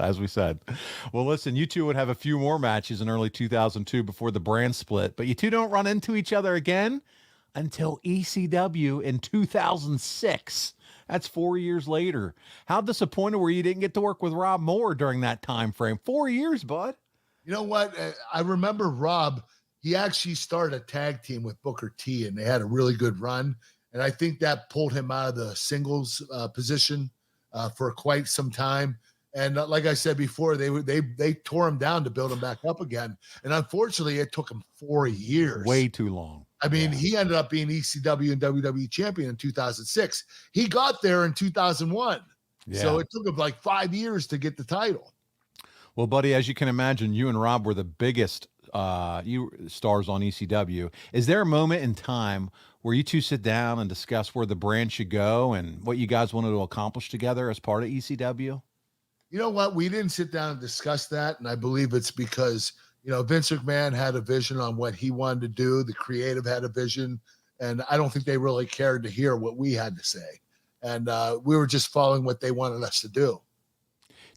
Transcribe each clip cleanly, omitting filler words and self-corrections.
as we said. Well, listen, you two would have a few more matches in early 2002 before the brand split, but you two don't run into each other again until ECW in 2006. That's 4 years later. How disappointed were you didn't get to work with Rob Moore during that time frame? 4 years, bud. You know what? I remember Rob, he actually started a tag team with Booker T, and they had a really good run. And I think that pulled him out of the singles position for quite some time. And like I said before, they tore him down to build him back up again. And unfortunately, it took him 4 years. Way too long. I mean, he ended up being ECW and WWE champion in 2006. He got there in 2001. Yeah. So it took him like 5 years to get the title. Well, buddy, as you can imagine, you and Rob were the biggest stars on ECW. Is there a moment in time where you two sit down and discuss where the brand should go and what you guys wanted to accomplish together as part of ECW? You know what? We didn't sit down and discuss that, and I believe it's because, you know, Vince McMahon had a vision on what he wanted to do. The creative had a vision, and I don't think they really cared to hear what we had to say. And we were just following what they wanted us to do.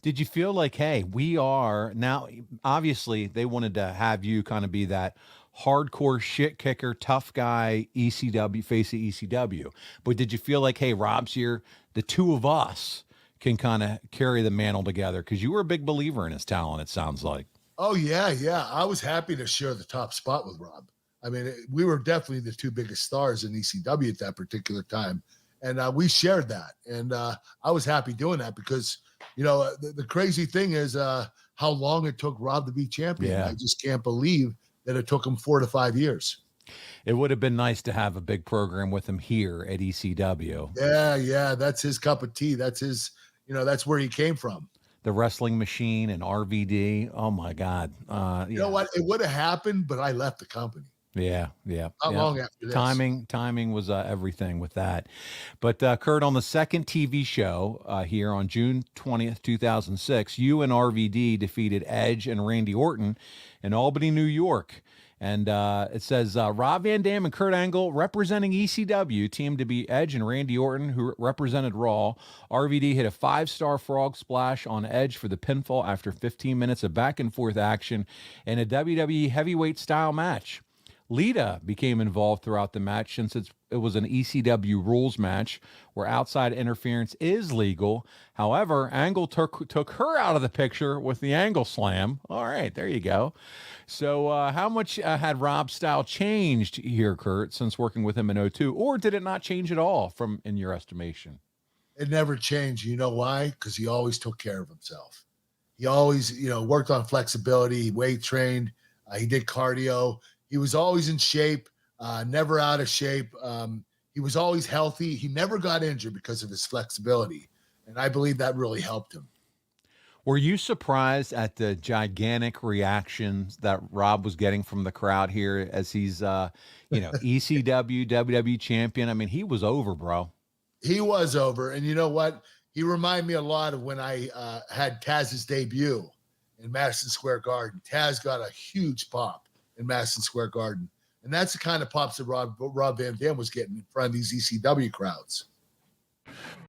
Did you feel like, hey, we are now, obviously they wanted to have you kind of be that hardcore shit kicker, tough guy, ECW, face of ECW. But did you feel like, hey, Rob's here, the two of us can kind of carry the mantle together? Because you were a big believer in his talent, it sounds like. Oh, yeah. I was happy to share the top spot with Rob. I mean, we were definitely the two biggest stars in ECW at that particular time. And we shared that. And I was happy doing that because, you know, the crazy thing is how long it took Rob to be champion. Yeah. I just can't believe that it took him 4 to 5 years. It would have been nice to have a big program with him here at ECW. Yeah. That's his cup of tea. That's his, you know, that's where he came from. The Wrestling Machine and RVD. Oh, my God. You know what? It would have happened, but I left the company. Yeah. How long after this? Timing was everything with that. But Kurt, on the second TV show here on June 20th, 2006, you and RVD defeated Edge and Randy Orton in Albany, New York. And it says Rob Van Dam and Kurt Angle representing ECW teamed to beat Edge and Randy Orton, who represented Raw. RVD hit a 5-star frog splash on Edge for the pinfall after 15 minutes of back-and-forth action in a WWE heavyweight style match. Lita became involved throughout the match since it was an ECW rules match where outside interference is legal. However, Angle took her out of the picture with the Angle Slam. All right, there you go. So how much had Rob's style changed here, Kurt, since working with him in 2002? Or did it not change at all in your estimation? It never changed. You know why? Because he always took care of himself. He always, you know, worked on flexibility, weight trained. He did cardio. He was always in shape, never out of shape. He was always healthy. He never got injured because of his flexibility. And I believe that really helped him. Were you surprised at the gigantic reactions that Rob was getting from the crowd here as he's, ECW, WWE champion? I mean, he was over, bro. He was over. And you know what? He reminded me a lot of when I had Taz's debut in Madison Square Garden. Taz got a huge pop in Madison Square Garden. And that's the kind of pops that Rob Van Dam was getting in front of these ECW crowds.